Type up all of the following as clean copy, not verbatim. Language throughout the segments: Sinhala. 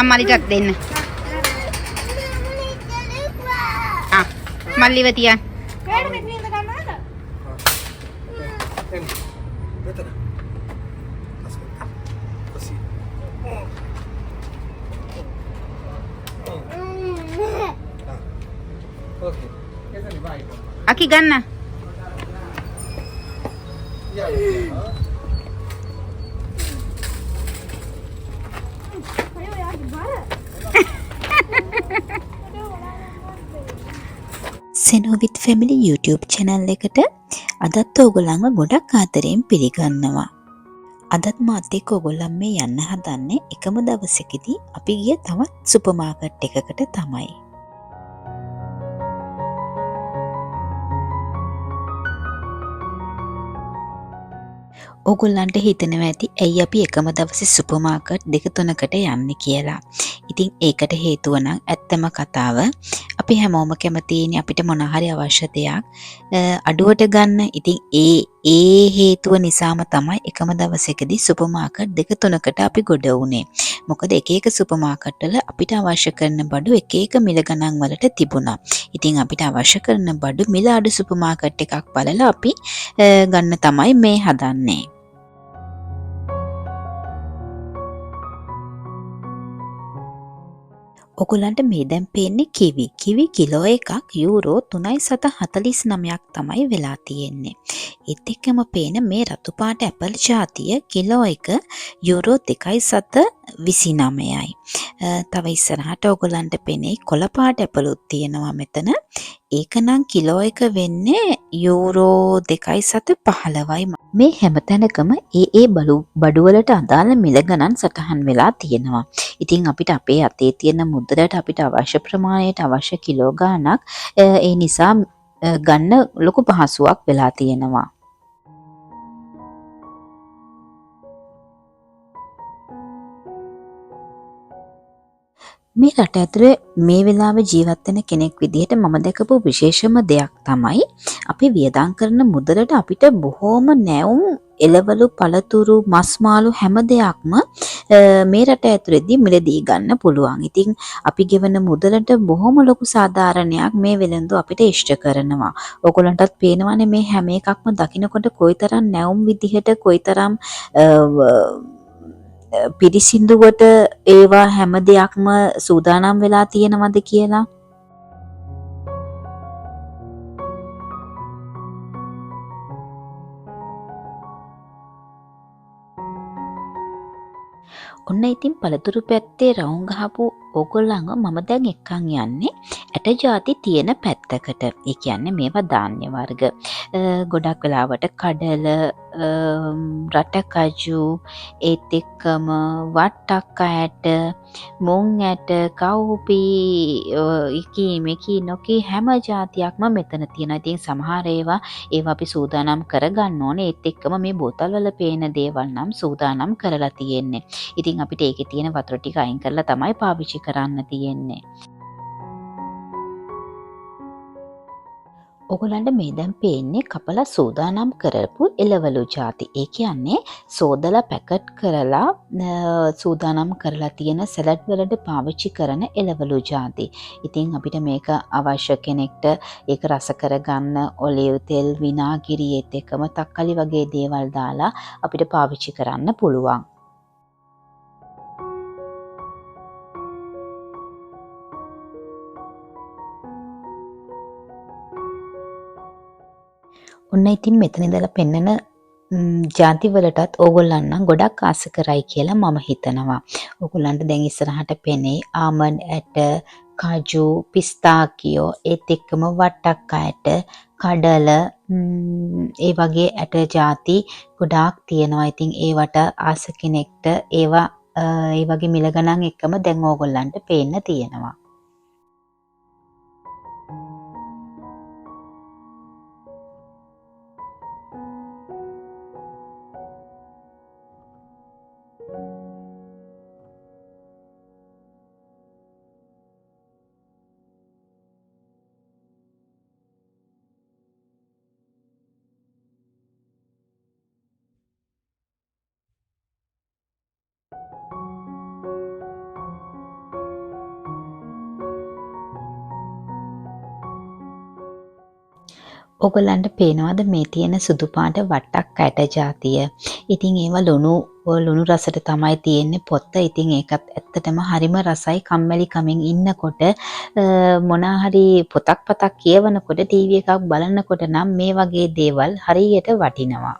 මල්ලිටත් දෙන්න. මල්ලිව තියන්. Aki ගන්න. සෙනෝවිත් ෆැමිලි YouTube channel එකට අදත් ඕගොල්ලන්ව ගොඩක් ආදරයෙන් පිළිගන්නවා. අදත් මාත් එක්ක ඕගොල්ලන් මේ යන්න හදන්නේ එකම දවසකදී අපි ගිය තවත් සුපර් මාකට් එකකට තමයි. ඕගොල්ලන්ට හිතෙනවා ඇති ඇයි අපි එකම දවසේ සුපර් මාකට් දෙක තුනකට යන්නේ කියලා. ඉතින් ඒකට හේතුව නම් ඇත්තම කතාව අපි හැමෝම කැමතිනේ අපිට මොන හරි අවශ්‍ය දෙයක් අඩුවට ගන්න. ඉතින් ඒ හේතුව නිසාම තමයි එකම දවසකදී සුපර් මාකට් දෙක තුනකට අපි ගොඩ වුණේ. මොකද එක එක සුපර් මාකට් වල අපිට අවශ්‍ය කරන බඩු එක එක මිල ගණන් වලට තිබුණා. ඉතින් අපිට අවශ්‍ය කරන බඩු මිල අඩු සුපර් මාකට් එකක් බලලා අපි ගන්න තමයි මේ හදන්නේ. ඔගොල්ලන්ට මේ දැන් පේන්නේ කිවි. කිවි කිලෝ එකක් යූරෝ 3.49ක් තමයි වෙලා තියෙන්නේ. ඒත් එක්කම පේන මේ රතු පාට ඇපල් ජාතිය කිලෝ එක යූරෝ 2.29යි. තව ඉස්සරහට ඔයගොල්ලන්ට පෙනේ කොළ පාට ඇපලුත් තියෙනවා මෙතන. ඒක නම් කිලෝ එක වෙන්නේ යූරෝ 2.15යි. මේ හැමතැනකම ඒ බඩු වලට අදාළ මිල ගණන් සටහන් වෙලා තියෙනවා. ඉතින් අපිට අපේ අතේ තියෙන මුද්දලට අපිට අවශ්‍ය ප්‍රමාණයට අවශ්‍ය කිලෝ ගාණක් ඒ නිසා ගන්න ලොකු පහසුවක් වෙලා තියෙනවා. මේ රට ඇතුලේ මේ වෙලාවේ ජීවත් වෙන කෙනෙක් විදිහට මම දැකපු විශේෂම දෙයක් තමයි අපි වියදම් කරන මුදලට අපිට බොහෝම නැවුම් එළවලු පළතුරු මස් මාළු හැම දෙයක්ම මේ රට ඇතුලේදී මිලදී ගන්න පුළුවන්. ඉතින් අපි ගෙවන මුදලට බොහොම ලොකු සාධාරණයක් මේ වෙළඳු අපිට ඉෂ්ට කරනවා. ඔයගොල්ලන්ටත් පේනවානේ මේ හැම එකක්ම දකින්නකොට කොයිතරම් නැවුම් විදිහට කොයිතරම් පිරිසිදුවට ඒවා හැම දෙයක්ම සූදානම් වෙලා තියෙනවද කියලා. ඔන්න ඉතින් පළතුරු පැත්තේ රවුම් ගහපු ඕගොල්ලන්ව මම දැන් එක්කන් යන්නේ ඇට ಜಾති තියෙන පැත්තකට. ඒ කියන්නේ මේවා ධාන්‍ය වර්ග. ගොඩක් වෙලාවට කඩල, රටකජු, ඒත් එක්කම වට්ටක්ක ඇට, මුං ඇට, කව්පි, මේකී නොකී හැම જાතියක්ම මෙතන තියෙනවා. ඉතින් සමහර ඒවා අපි සූදානම් කරගන්න ඕනේ. ඒත් එක්කම මේ බෝතල් වල පේන දේවල් නම් සූදානම් කරලා තියෙන්නේ. ඉතින් අපිට ඒකේ තියෙන වතුර ටික අයින් කරලා තමයි පාවිච්චි කරන්න තියෙන්නේ. ඔයගොල්ලන්ට මේ දැන් පේන්නේ කපලා සූදානම් කරපු එළවලු ಜಾති. ඒ කියන්නේ සෝදලා පැකට් කරලා සූදානම් කරලා තියෙන සලාඩ් වලට පාවිච්චි කරන එළවලු ಜಾති. ඉතින් අපිට මේක අවශ්‍ය කෙනෙක්ට ඒක රස කරගන්න ඔලිව් තෙල්, විනාගිරි ඒත් එක්කම තක්කලි වගේ දේවල් දාලා අපිට පාවිච්චි කරන්න පුළුවන්. ඔන්න ඉතින් මෙතන ඉඳලා පෙන්නන ಜಾති වලටත් ඕගොල්ලන් නම් ගොඩක් ආස කරයි කියලා මම හිතනවා. ඕගොල්ලන්ට දැන් ඉස්සරහට පෙනේ ආමන්ඩ් ඇට, කජු, පිස්තාකියෝ, ඒත් එක්කම වට්ටක්ක ඇට, කඩල, ඒ වගේ ඇට ಜಾති ගොඩාක් තියෙනවා. ඉතින් ඒවට ආස කෙනෙක්ට ඒවා ඒ වගේ මිල ගණන් එක්කම දැන් ඕගොල්ලන්ට පේන්න තියෙනවා. ඔයගලන්ට පේනවද මේ තියෙන සුදු පාට වට්ටක් ඇට జాතිය? ඉතින් ඒවා ලුණු රසට තමයි තියෙන්නේ පොත්ත. ඉතින් ඒකත් ඇත්තටම හරිම රසයි. කම්මැලි කමින් ඉන්නකොට මොනා හරි පොතක් කියවනකොට ටීවී එකක් බලනකොට නම් මේ වගේ දේවල් හරියට වටිනවා.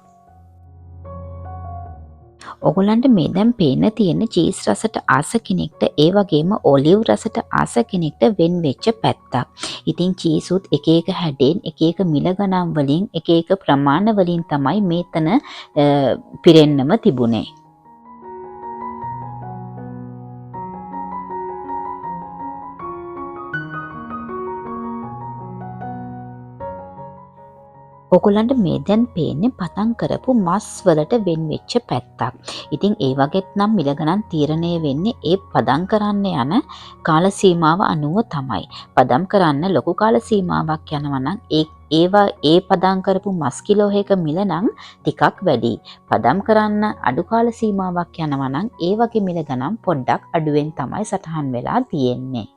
ඔගොල්ලන්ට මේ දැන් පේන්න තියෙන චීස් රසට ආස කෙනෙක්ට ඒ වගේම ඔලිව් රසට ආස කෙනෙක්ට වෙන් වෙච්ච පැත්තක්. ඉතින් චීසුත් එක එක හැඩෙන් එක එක මිල ගණන් වලින් එක එක ප්‍රමාණ වලින් තමයි මේතන පිරෙන්නම තිබුණේ. ඔගොල්ලන්ට මේ දැන් පේන්නේ පතන් කරපු මස් වලට වෙන් වෙච්ච පැත්තක්. ඉතින් ඒ වගේත් නම් මිල ගණන් තීරණය වෙන්නේ ඒ පදම් කරන්න යන කාල සීමාව අනුව තමයි. පදම් කරන්න ලොකු කාල සීමාවක් යනවා නම් ඒ පදම් කරපු මස් කිලෝයක මිල නම් ටිකක් වැඩි. පදම් කරන්න අඩු කාල සීමාවක් යනවා නම් ඒ වගේ මිල ගණන් පොඩ්ඩක් අඩුවෙන් තමයි සටහන් වෙලා තියෙන්නේ.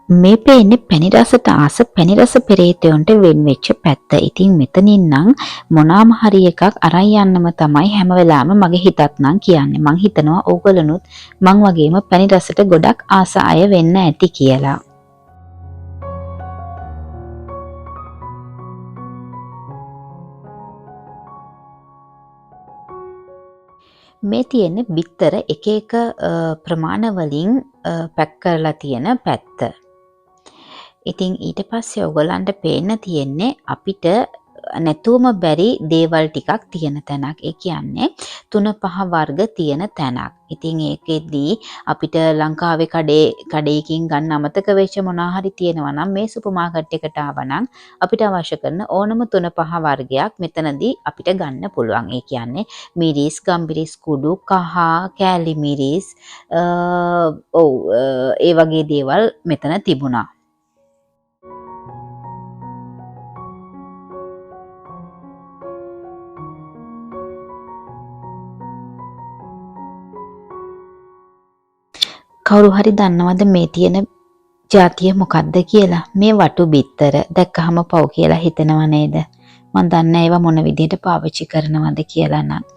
මේ පේන්නේ පැණි රසට ආස පැණි රස පෙරේතයන්ට වෙන් වෙච්ච පැත්ත. ඉතින් මෙතනින් නම් මොනාම හරි එකක් අරන් යන්නම තමයි හැම වෙලාවෙම මගේ හිතත් නම් කියන්නේ. මං හිතනවා ඕගොල්ලොනුත් මං වගේම පැණි රසට ගොඩක් ආස අය වෙන්න ඇති කියලා. මේ තියෙන්නේ බිත්තර එක එක ප්‍රමාණ වලින් පැක් කරලා තියෙන පැත්ත. ඉතින් ඊට පස්සේ ඔයගලන්ට පේන්න තියෙන්නේ අපිට නැතුවම බැරි දේවල් ටිකක් තියෙන තැනක්. ඒ කියන්නේ 3-5 වර්ග තියෙන තැනක්. ඉතින් ඒකෙදී අපිට ලංකාවේ කඩේකින් ගන්න අමතක වෙච්ච මොනවා හරි තියෙනවා නම් මේ සුපර් මාකට් එකට ආවනම් අපිට අවශ්‍ය කරන ඕනම 3-5 වර්ගයක් මෙතනදී අපිට ගන්න පුළුවන්. ඒ කියන්නේ මිරිස්, ගම්මිරිස් කුඩු, කහ, කෑලි මිරිස් ඒ වගේ දේවල් මෙතන තිබුණා. කවුරු හරි දන්නවද මේ තියෙන ජාතිය මොකක්ද කියලා? මේ වටු බිත්තර දැක්කහම පව් කියලා හිතෙනව නේද? මම දන්නේ ඒවා මොන විදිහට පාවිච්චි කරනවද කියලා නම්.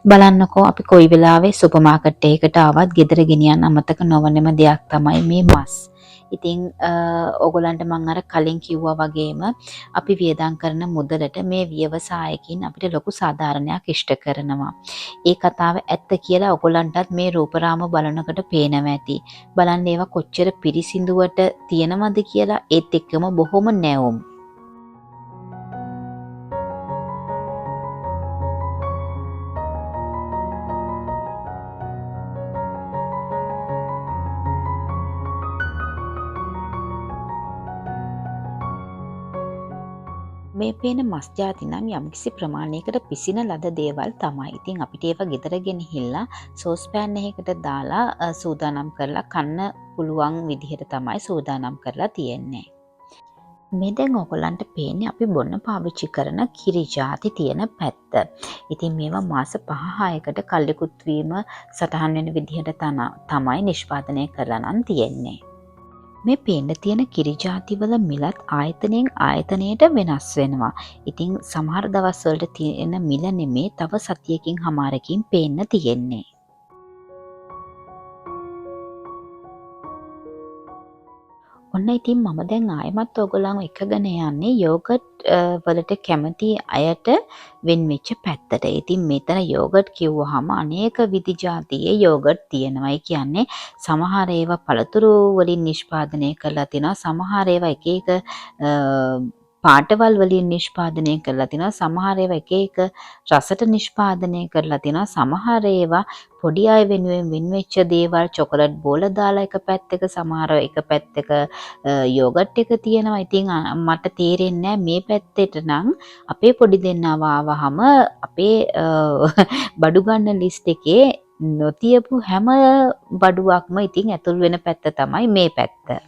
බලන්නකෝ අපි කොයි වෙලාවෙ සුපර් මාකට් එකකට ආවත් ගෙදර ගෙනියන්න අමතක නොවනම දෙයක් තමයි මේ මස්. ඉතින් ඕගොල්ලන්ට මම අර කලින් කිව්වා වගේම අපි වියදම් කරන මුදලට මේ ව්‍යවසායකින් අපිට ලොකු සාධාරණයක් ඉෂ්ට කරනවා. ඒ කතාව ඇත්ත කියලා ඔයගොල්ලන්ටත් මේ රූපරාම බලනකොට පේනවා ඇති. බලන්න ඒවා කොච්චර පිරිසිදුවට තියෙනවද කියලා ඒත් එක්කම බොහොම නැවුම්. මේ පේන මස් ಜಾති නම් යම්කිසි ප්‍රමාණයකට පිසින ලද දේවල් තමයි. ඉතින් අපිට ඒවා ගෙදර ගෙනහිල්ලා සෝස් පෑන් එකකට දාලා සූදානම් කරලා කන්න පුළුවන් විදිහට තමයි සූදානම් කරලා තියෙන්නේ. මේ දැන් ඔයගොල්ලන්ට පේන්නේ අපි බොන්න පාවිච්චි කරන කිරි ಜಾති තියෙන පැත්ත. ඉතින් මේවා මාස 5-6කට කල්ලිකුත් වීම සටහන් වෙන විදිහට තමයි නිෂ්පාදනය කරලා නම් තියෙන්නේ. මේ පේන්න තියෙන කිරි ಜಾතිවල මිලත් ආයතනයෙන් ආයතනයට වෙනස් වෙනවා. ඉතින් සමහර දවස්වලට තියෙන මිල නෙමේ තව සතියකින් හමාරකින් පේන්න තියෙන්නේ. ඔන්න ඉතින් මම දැන් ආයෙමත් ඔයගොල්ලන්ව එකගෙන යන්නේ යෝගට් වලට කැමති අයට වෙන් වෙච්ච පැත්තට. ඉතින් මෙතන යෝගට් කිව්වහම අනේක විධි જાතියේ යෝගට් තියෙනවා. ඒ කියන්නේ සමහර ඒවා පළතුරු වලින් නිෂ්පාදනය කරලා තිනවා. සමහර ඒවා එක එක පාටවල් වලින් නිෂ්පාදනය කරලා තිනවා. සමහර ඒවා එක එක රසට නිෂ්පාදනය කරලා තිනවා. සමහර ඒවා පොඩි අය වෙනුවෙන් වෙන් වෙච්ච දේවල් චොකලට් බෝල දාලා එක පැත්තක සමහර එක පැත්තක යෝගට් එක තියෙනවා. ඉතින් මට තේරෙන්නේ මේ පැත්තට නම් අපේ පොඩි දෙන්නව ආවහම අපේ බඩු ගන්න ලිස්ට් එකේ නොතියපු හැම බඩුවක්ම ඉතින් ඇතුල් වෙන පැත්ත තමයි මේ පැත්ත.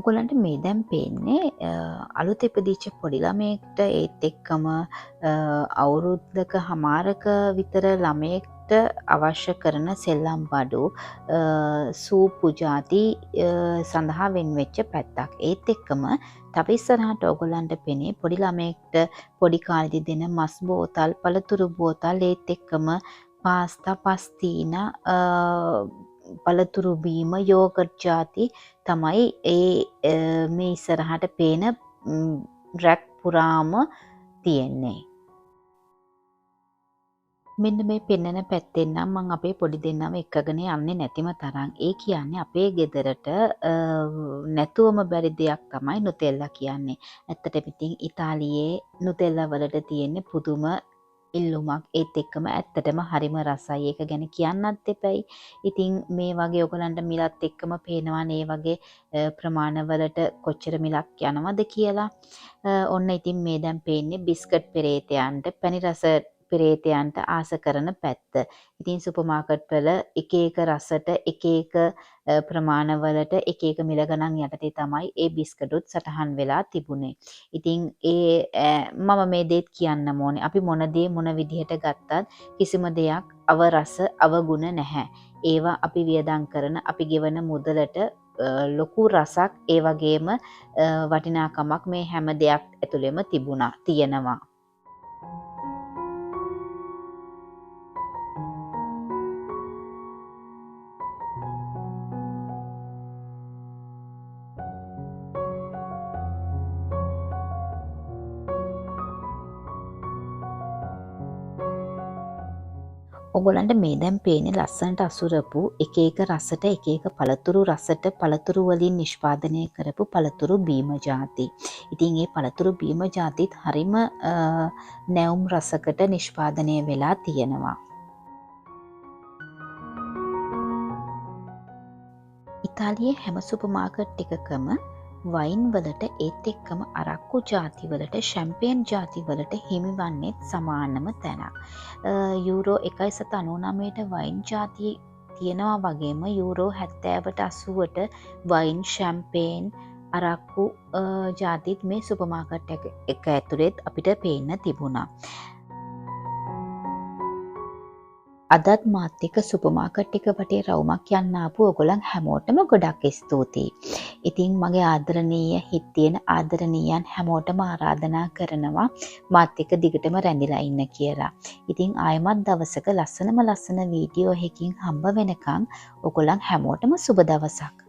ඔයගොල්ලන්ට මේ දැන් පේන්නේ අලුත ඉපදිච්ච පොඩි ළමයෙක්ට ඒත් එක්කම අවුරුද්දක හමාරක විතර ළමයෙක්ට අවශ්‍ය කරන සෙල්ලම් බඩු සූපු ಜಾති සඳහා වෙන්වෙච්ච පැත්තක්. ඒත් එක්කම තව ඉස්සරහට ඔයගොල්ලන්ට පෙනේ පොඩි ළමයෙක්ට පොඩි කාලේදී දෙන මස් බෝතල්, පළතුරු බෝතල් ඒත් එක්කම පාස්තා, පස්තිනා පළතුරු බීම යෝගට් ಜಾති තමයි මේ ඉස්සරහට පේන රැක් පුරාම තියෙන්නේ. මෙන්න මේ පෙන්නන පැත්තෙන් නම් මම අපේ පොඩි දෙන්නම එක්කගෙන යන්නේ නැතිම තරම්. ඒ කියන්නේ අපේ ගෙදරට නැතුවම බැරි දෙයක් තමයි නුතෙල්ලා කියන්නේ. ඇත්තටම ඉතින් ඉතාලියේ නුතෙල්ලා වලට තියෙන පුදුම ඉල්ලුමක්. ඒත් එක්කම ඇත්තටම හරිම රසයි. ඒක ගැන කියන්නත් එපැයි. ඉතින් මේ වගේ ඔයගලන්ට මිලත් එක්කම පේනවා මේ වගේ ප්‍රමාණවලට කොච්චර මිලක් යනවද කියලා. ඔන්න ඉතින් මේ දැන් පේන්නේ බිස්කට් පෙරේතයන්ට පැණි රස පෙරේතයන්ට ආස කරන පැත්ත. ඉතින් සුපර් මාකට් වල එක එක රසට එක එක ප්‍රමාණවලට එක එක මිල ගණන් යටතේ තමයි ඒ බිස්කටුත් සටහන් වෙලා තිබුණේ. ඉතින් මම මේ දේත් කියන්න ඕනේ. අපි මොන දේ මොන විදිහට ගත්තත් කිසිම දෙයක් අවරස අවගුණ නැහැ. ඒවා අපි වියදම් කරන අපි ගෙවන මුදලට ලොකු රසක් ඒ වගේම වටිනාකමක් මේ හැම දෙයක් ඇතුළෙම තියෙනවා. ඔයගොල්ලන්ට මේ දැන් පේන්නේ ලස්සනට අසුරපු එක එක රසට එක එක පළතුරු රසට පළතුරු වලින් නිෂ්පාදනය කරපු පළතුරු බීම ಜಾති. ඉතින් මේ පළතුරු බීම ಜಾතිත් හරිම නැවුම් රසකට නිෂ්පාදනය වෙලා තියෙනවා. ඉතාලියේ හැම සුපර් මාකට් එකකම වයින් වලට ඒත් එක්කම අරක්කු ಜಾති වලට ෂැම්පේන් ಜಾති වලට හිමිවන්නේත් සමානම තැනක්. යූරෝ 1.99ට වයින් ಜಾති තියෙනවා වගේම යූරෝ 70ට 80ට වයින් ෂැම්පේන් අරක්කු ಜಾතිත් මේ සුපර් මාකට් එක ඇතුළෙත් අපිට පේන්න තිබුණා. අදත් මාත් එක්ක සුපර් මාකට් එක වටේ රවුමක් යන්න ආපු ඔයගොල්ලන් හැමෝටම ගොඩක් ස්තුතියි. ඉතින් මගේ ආදරණීය හිත් තියෙන ආදරණීයන් හැමෝටම ආරාධනා කරනවා මාත් එක්ක දිගටම රැඳිලා ඉන්න කියලා. ඉතින් ආයෙමත් දවසක ලස්සන වීඩියෝ එකකින් හම්බ වෙනකන් ඔයගොල්ලන් හැමෝටම සුබ දවසක්.